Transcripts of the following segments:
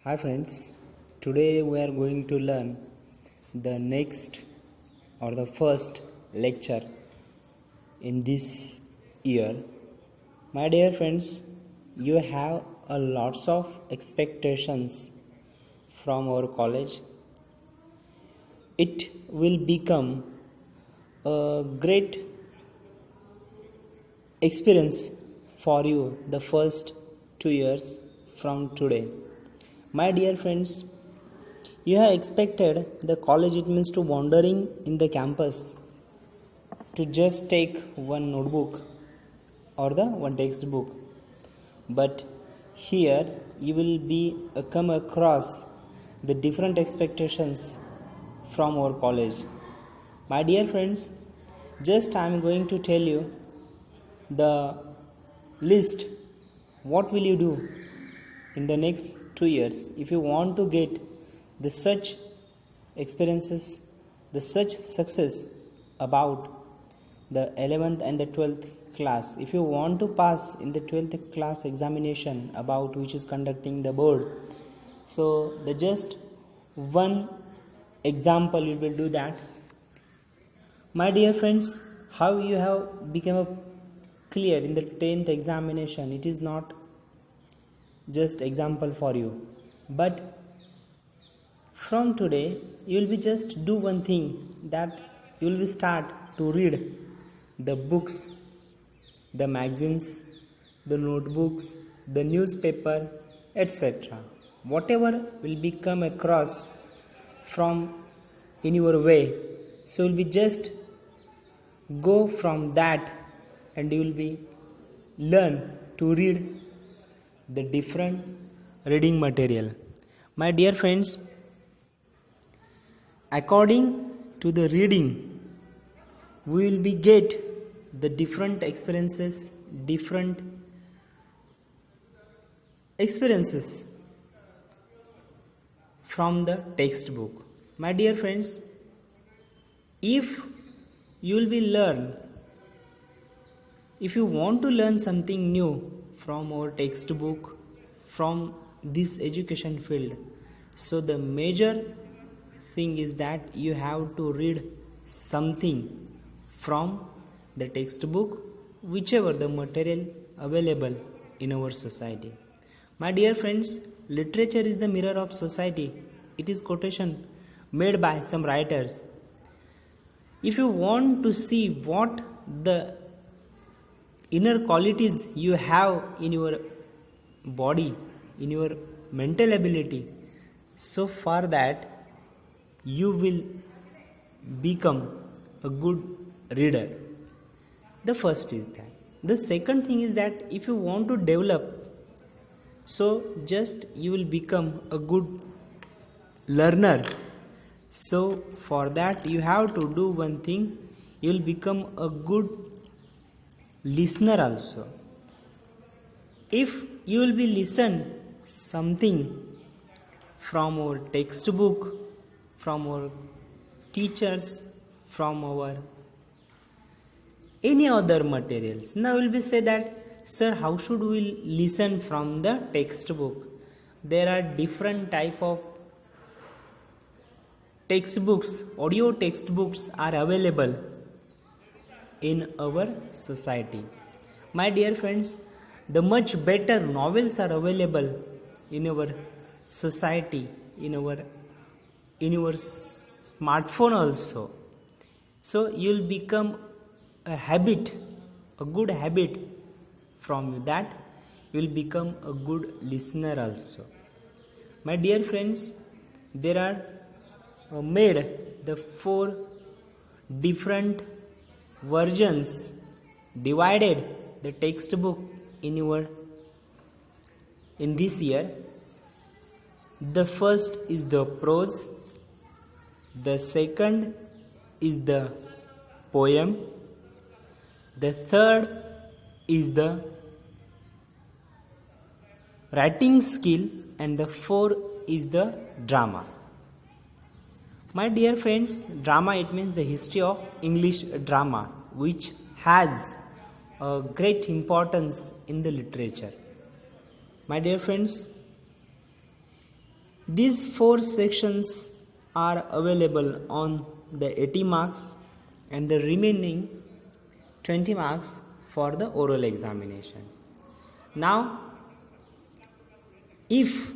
Hi friends, today we are going to learn the next or the first lecture in this year. My dear friends, you have a lots of expectations from our college. It will become a great experience for you the first 2 years from today. My dear friends, you have expected the college it means to wandering in the campus to just take one notebook or the one textbook. But here you will be come across the different expectations from our college. My dear friends, just I am going to tell you the list what will you do in the next 2 years if you want to get the such experiences, the such success about the 11th and the 12th class. If you want to pass in the 12th class examination about which is conducting the board, so the just one example you will do that. My dear friends, how you have become a clear in the 10th examination, it is not just example for you, but from today you will be just do one thing, that you will be start to read the books, the magazines, the notebooks, the newspaper, etc. Whatever will be come across from in your way, so you will be just go from that and you will be learn to read the different reading material. My dear friends, according to the reading, we will be get the different experiences from the textbook. My dear friends, if you will be learn, if you want to learn something new from our textbook, from this education field, so the major thing is that you have to read something from the textbook, whichever the material available in our society. My dear friends, literature is the mirror of society. It is quotation made by some writers. If you want to see what the inner qualities you have in your body, in your mental ability, so for that you will become a good reader. The first is that. The second thing is that if you want to develop, so just you will become a good learner. So for that you have to do one thing, you will become a good listener also. If you will be listen something from our textbook, from our teachers, from our any other materials, now will be say that, sir, how should we listen from the textbook? There are different type of textbooks, audio textbooks are available in our society. My dear friends, the much better novels are available in our society, in our smartphone also. So you will become a habit, a good habit from that. You will become a good listener also. My dear friends, there are made the 4 different versions, divided the textbook in this year. The first is the prose, the second is the poem, the third is the writing skill, and the fourth is the drama. My dear friends, drama, it means the history of English drama, which has a great importance in the literature. My dear friends, These 4 sections are available on the 80 marks and the remaining 20 marks for the oral examination. Now, if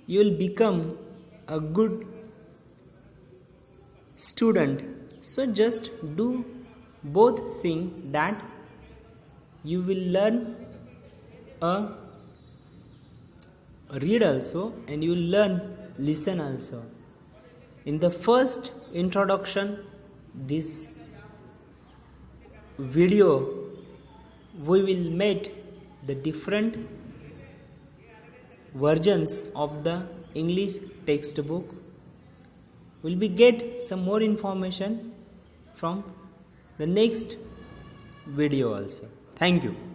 you will become a good student, so just do both things, that you will learn a read also and you will learn listen also. In the first introduction, this video, we will meet the different versions of the English textbook. Will be get some more information from the next video also. Thank you.